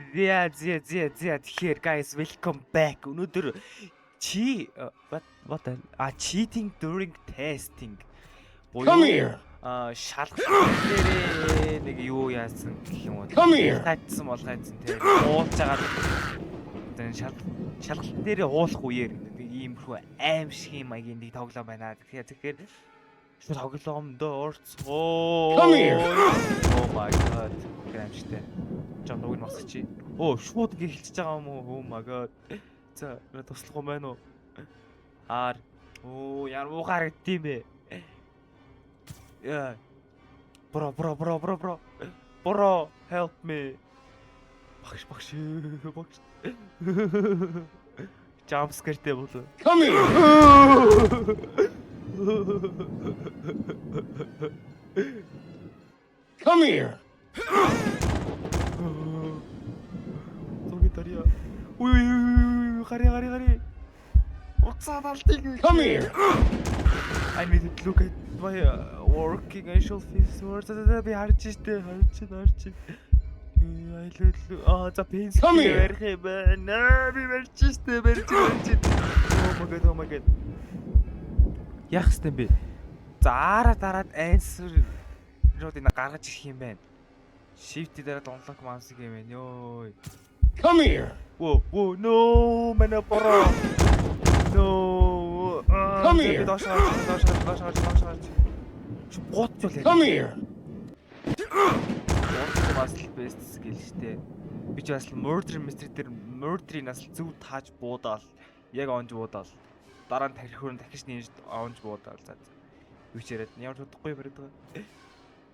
Тэгэхээр guys, welcome back. Өнөөдөр cheating during testing. Come here. Шалгалт дээр нэг юу яасан гэх юм уу? Хайцсан те. Уулж байгаа. Тэн шалгалт дээр уулах үеэр нэг иймэрхүү аимшиг маягийн нэг тоглоом байна. Тэгэхээр тоглоомдоо орцгоо. Oh my god. Гэмштэй. Жон уг нь мосч. Оо, шууд гэлчихэж байгаа юм уу? Oh my god. За, туслах юм байна уу? Оо, яар муугаар гэдэм бэ? Yeah. Bro, help me. Багш. Jump scare-тэй болов. Come here. Come here. Зургийн дарья. Үй, гари. Уцаад алдыг. Come here. I need to look at my working actual face. Би харж штэ. За пенс ярих юм байна. Би барьж штэ. Oh my god. Яах хэвтэй бэ? Дараад answer руу энэ гаргаж ирэх юм байна. Shift дээр unlock mouse юм байна. Йоо. Come here. Whoa, no, mana pro. No. Come here. Доош. Боцвол. Come here. Бас best skill штэ. Би ч бас murder mystery дээр murder-ийн нас зөв тааж буудаал. Яг онж буудаал. Дараа нь тархиурын дахиж нээж онж буудаал. За. Юу ч яриад ямар чадахгүй бариад байгаа.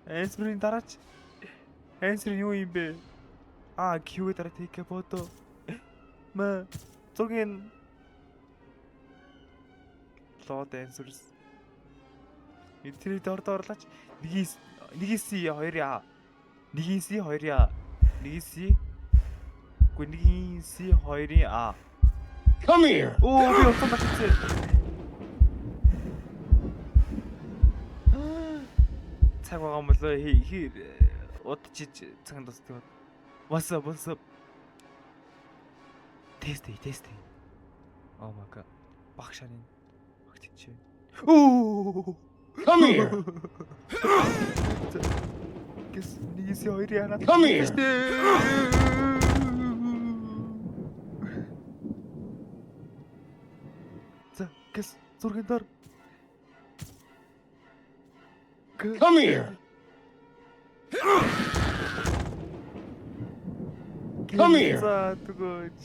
Answer-ийн дараач. Answer юу юм бэ? Q дараа take photo. Зургийн load answers. Эцэг доорлаач. Нэг C 2А. Нэг C 2А. Нэг C. Гүн нэг C 2А. Come here. Оо би утсан багцээ. Цаг байгаа юм болоо хий удчиж цагт тусдаг. What's up? Тест. Oh my god. Багшааны багтчих. Оо. Come here. Гэс нэг си хоёр яана. Come here. За, гэс зургийн дор. Come here. Come here. За, түгөөч.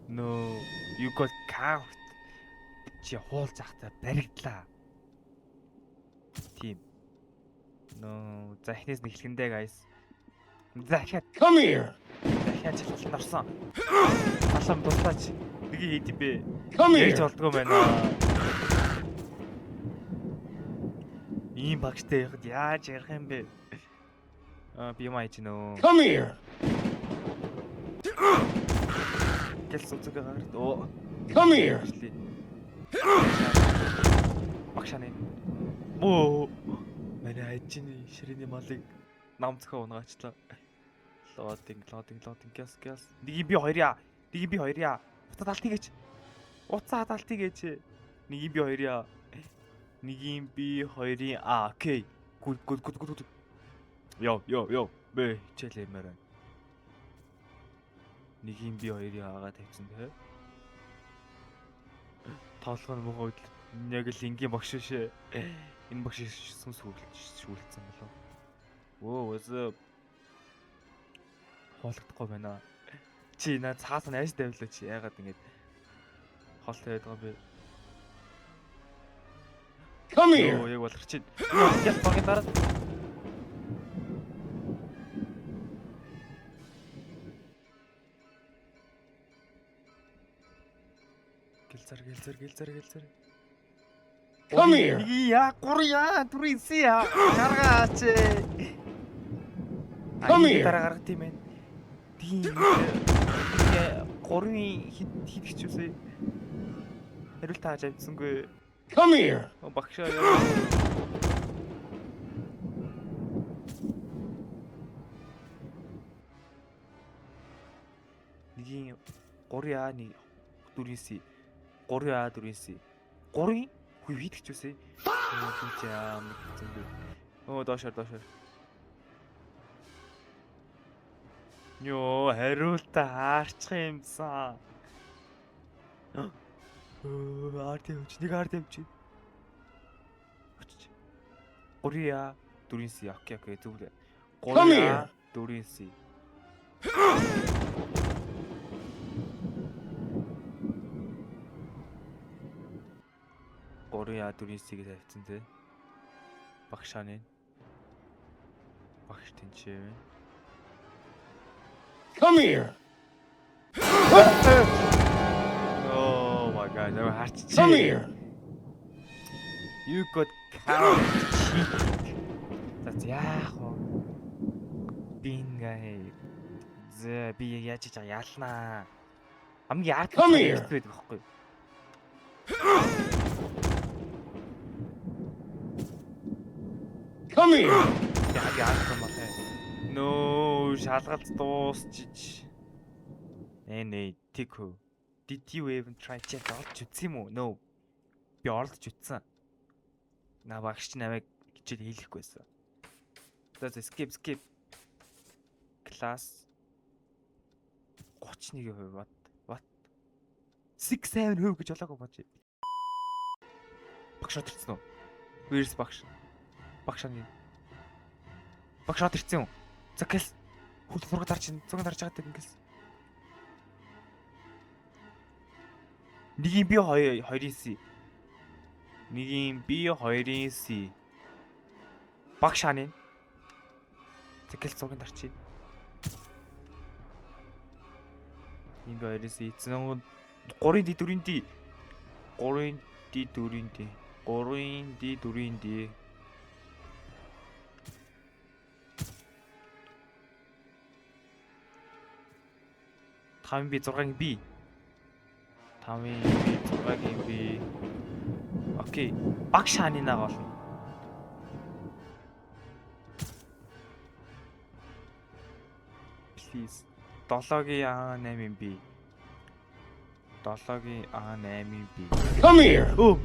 No, you got caught. Чи хуул захта баригдлаа. Тим. No, за эхнээс нь эхлэндээ guys. Захиад Come here. чалгалт нарсан. Алам дуслаач. Нэгийг хийд бэ. Come Яаж here. болдгоо байна. Ийм багштай яхад яаж ярих юм бэ? Би юм айж нөө. Come here. Гэлс үзэг гард. Оо. Come here. Багшааны. Оо. Манай ажины ширээний малыг нам цохоо унгаачлаа. Loading gas. Нэг би хоёрья. Уцаад алтыг гэж. Нэг би хоёрья. Нэг би хоёрын окей. Good. Йоо. Бэ чэлэмээр. Нэг би хоёрын агаа тавьсан те. Тоглох нь мөн үед яг л ингийн багш шээ. Энэ багш сүнс шүүлцсэн болов. Оо, what's up? Хоолгохгүй байна. Чи наа цаас нь айж тавилаа чи яагаад ингэж хоол тавиад байгаа бэ? Come here. Оо, яг болгоч чинь. Яг багийн дараа. Гэлзэр. Come here. Яа, гурья, түрийсия. Гаргаач. Come here. Дараа гаргах тийм ээ. Тийм. Гурвын хит үсэ. Хэрүүл тааж авдсангүй. Come here. Багшаа. 3A 4C 3A 4C 3 хүй хийдэж үсэ. Доошоор. Йоо, хариултаа хаарчих юмсан. Арт явж, нэг арт явж. 3A 4C. Окей, зүглээ. 3A 4C. Гурья дүрийсийг тавьсан те. Багшааны. Багш тэнчээ. Come here. Oh my god, jag harч. Come here. You got count. That's яах вэ? Бингээ. Би яаж ч яалнаа. Хамгийн арт байдаг байхгүй. Come here. Яг махаа. No, шалгалт дуусчих. Нэ, тикөө. Did you even try check олж үзсэн юм уу? No. Би орлож үзсэн. Багш намайг хичээл хийлэхгүй байсан. За skip. Class 31%. What? 6-7% гэж болоогүй бач. Багш отэрсэн үү? Where's багш? Багшааны. Багш отэрсэн үү? Закэс. Хөл зураг дарж байгаа гэнгээс. Нэг юм би 2-ын C. Нэг юм би 2-ын C. Багшааны. Закэс зураг дарчих. Нэг 2-ын C. 3-ын D 4-ын D. 3-ын D 4-ын D. 3-ын D 4-ын D. 5-ын B 6-ын B. 5-ын B 6-ын B. Окей. Багш хаанинаа гол. Please. 7-гийн А 8-ын B. 7-гийн А 8-ын B. Come here. Оо.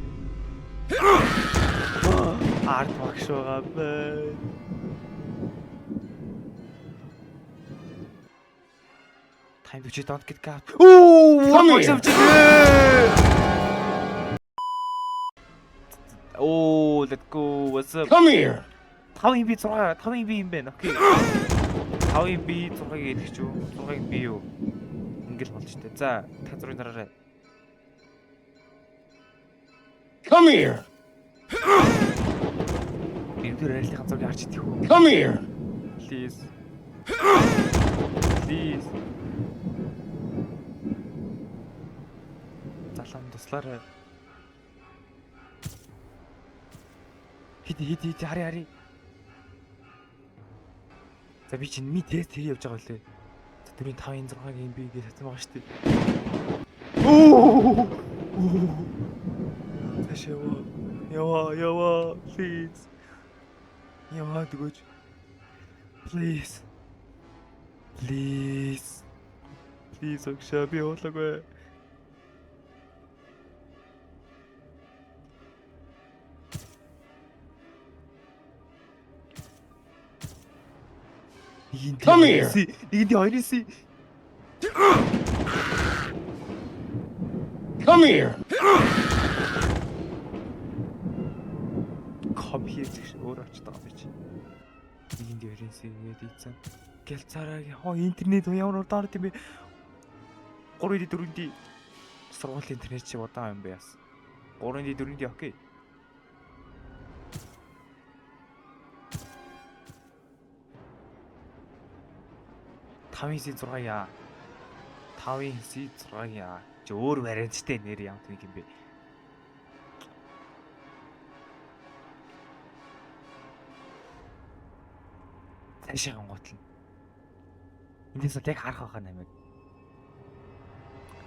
Арт багш байгаа бай. Time to don't get caught. Багш авч. Oh, let's go. What's up? Come here. 5-ын B 6, 5-ын B юм байна. Окей. 5-ын B 6-ыг идэх ч юу? 6-ыг B юу? Ингээл болж штэ. За, дахиад 6-ын дараарай. Come here. Би тэр арилын зургийг харж идэх үү? Come here. Please. Please. Залан туслаарай. Хиди хари. За би чинь ми тест хийж явж байгаа үлээ. За 4-5-ын 6-гийн би гэж татсан байгаа шүү дээ. Оо. Ташаа. Ява, please. Ява дгөөж. Please. Огшаа би уулаагүй. Come here. Нэг хоёрын C. Come here. Come here гэж өөр очдог юм чи. Нэг хоёрын C гэдэг ийцэн. Гэлцаараа интернет ямар урдаан юм бэ? 3D 4D сургуулийн интернет чи удаан юм бэ яс. 3D 4D окей. Тавын C 6-я. 5-ын C 6-я. Чи өөр варианттай нэр ямар нэг юм бэ? Цаашаа готлно. Эндээс яг харах байгаа нэмэг.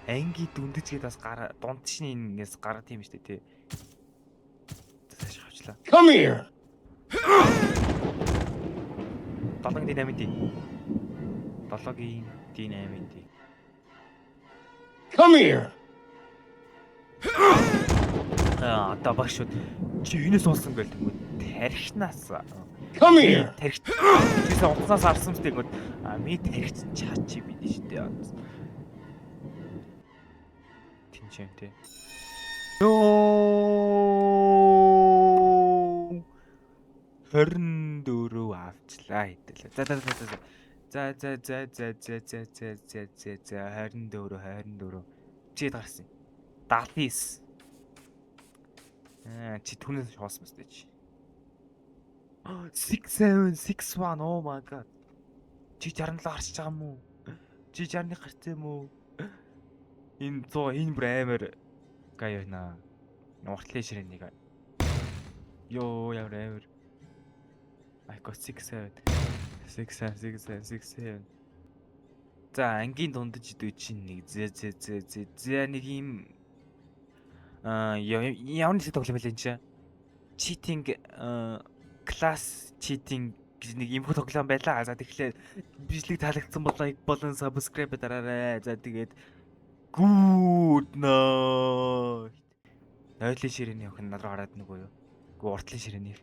Анги дүндчгээд бас дундчны ингээс гараад юм шүү дээ тий. Цаашаа авчлаа. Come here. 7-гийн D8-ын D. 7-гийн D8-ын D. Come here. Одоо багш чи юунаас олсон гээл тэнгүүд тархинаас. Come here. Тархич. Чийсэн утаснаас арсан мэт тэнгүүд ми тархич чаачи бид штэ. Тинчэн тий. Йоо 24 авчлаа хэдэлээ. За 24 чи гарсан. 79. Чи түүнээс шоосон мэт чи. 6761 oh my god. Чи 67 гарч байгаа юм уу? Чи 61 гарсан юм уу? Энэ 100 энэ бүр амар гай байна. Уртлын ширээ нэг. Йоо ямар амар. I got 67. За ангийн дундаж идүү чинь нэг зэ нэг юм ямар нэг тоглоом байлаа энэ чинь. Cheating class cheating гэж нэг юм тоглоом байлаа. За тэгэхээр бичлэг таалагдсан бол лайк болон subscribe дараарай. За тэгээд good night. Нойлын ширээний охин над руу хараад нэг үү? Гү уртлын ширээний.